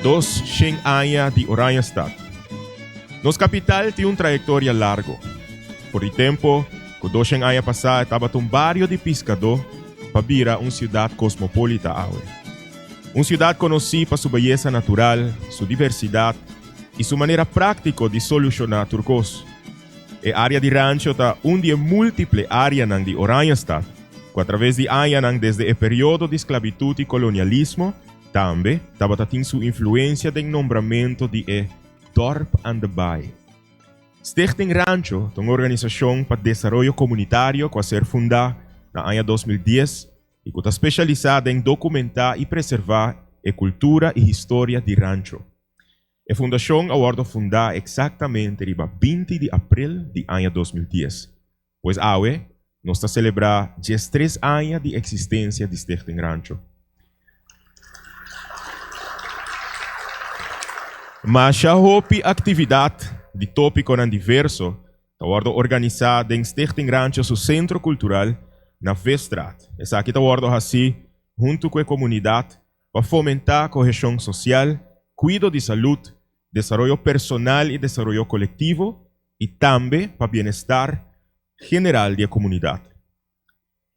dos 100 años de Oranjestad. Nos capital tiene una trayectoria larga. Por el tiempo, con 200 años pasados, estaba un barrio de pescador para vir a una ciudad cosmopolita ahora. Una ciudad conocida por su belleza natural, su diversidad y su manera práctica de solucionar turcos. El área de rancho está una de múltiples áreas de Oranjestad, que a través de años desde el periodo de esclavitud y colonialismo, también estaba teniendo su influencia del nombramiento de Dorp aan de Baai. Stichting Rancho es una organización para desarrollo comunitario que fue fundada en el año 2010 y que está especializada en documentar y preservar la cultura y historia de rancho. La fundación ha sido fundada exactamente el 20 de abril del año 2010, pues ahora nos está celebrando 13 años de existencia de Stichting Rancho. Mas a actividad de tópico diverso está sido organizada en Stichting Rancho, su centro cultural, na Weststraat. Essa aqui está sido así, junto con la comunidad, para fomentar cohesión social, cuidado de salud, desarrollo personal y desarrollo colectivo, y también para bienestar general de la comunidad.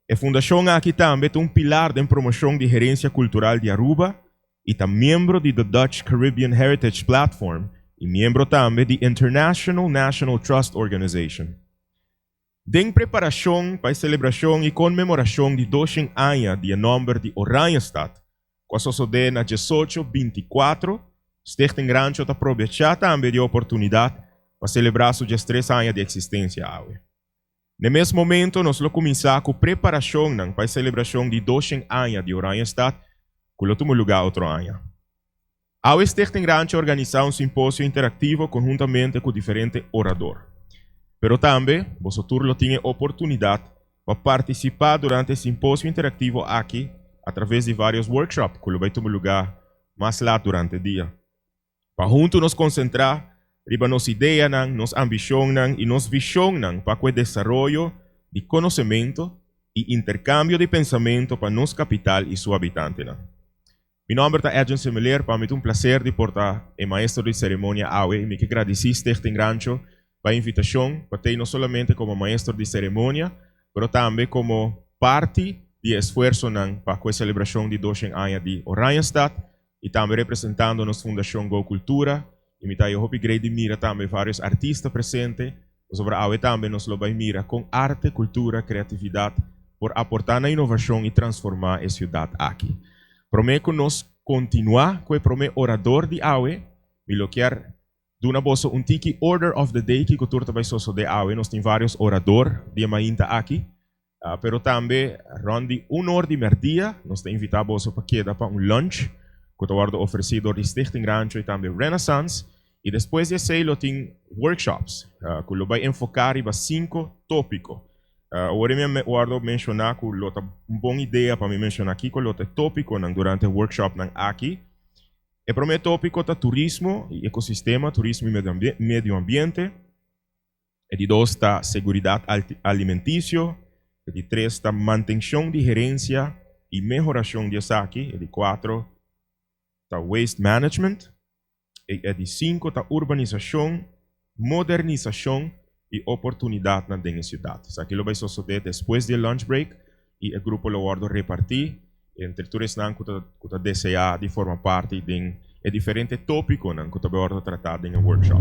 La fundación aquí también es un pilar de promoción de gerencia cultural de Aruba y es miembro de the Dutch Caribbean Heritage Platform y miembro también de International National Trust Organization. En preparación para la celebración y conmemoración de 200 años de nombre de Oranjestad, que sucede en 1824, Stichting Rancho está aprovechando también la oportunidad para celebrar sus 13 años de existencia. En el mismo momento, nos lo comenzamos con preparación para la celebración de 200 años de Oranjestad, que lo tuvo lugar otro año. Ahora Stichting Rancho organiza un simposio interactivo conjuntamente con diferentes oradores. Pero también, vosotros tienen oportunidad para participar durante el simposio interactivo aquí a través de varios workshops que lo va a tomar lugar más tarde durante el día. Para juntos nos concentrar en nos ideas, nos ambiciones y nos visiones para el desarrollo de conocimiento y intercambio de pensamiento para nuestra capital y su habitante. Mi nombre es Edwin Semeler, para mí es un placer de portar el maestro de ceremonia AWE y me agradezco Stichting Rancho para la invitación, para no solamente como maestro de ceremonia, pero también como parte del esfuerzo para la celebración de 200 años de Oranjestad y también representando nuestra Fundación Go Cultura. Y me yo hope de mira también varios artistas presentes, sobre AWE también nos lo va a mirar con arte, cultura, creatividad, por aportar la innovación y transformar la ciudad aquí. Prometo nos continuar con el primer orador de AWE, y lo quiero de una voz un tiki order of the day que cultura vai soso de AWE. Nos tem vários oradores de mainta aqui, pero também rondi 1 hora de merdia, nos tem invitado vosso para quedar para um lunch que está oferecido de Stichting Rancho e também Renaissance. E depois de isso, tem workshops que lo vai enfocar em 5 tópicos. Agora eu guardo mencionar que lo uma boa ideia para me mencionar aqui que lo tópico durante o workshop aqui. El primer tópico es turismo y ecosistema, turismo y medio ambiente. El de 2 está seguridad alimenticia. El de 3 está mantención de gerencia y mejoración de saque. El de 4 está waste management. El de 5 está urbanización, modernización y oportunidad en la ciudad. Aquí lo vais a suceder después del lunch break y el grupo lo va a repartir entre todos que desean de formar parte de diferentes tópicos que vamos a tratar en el workshop.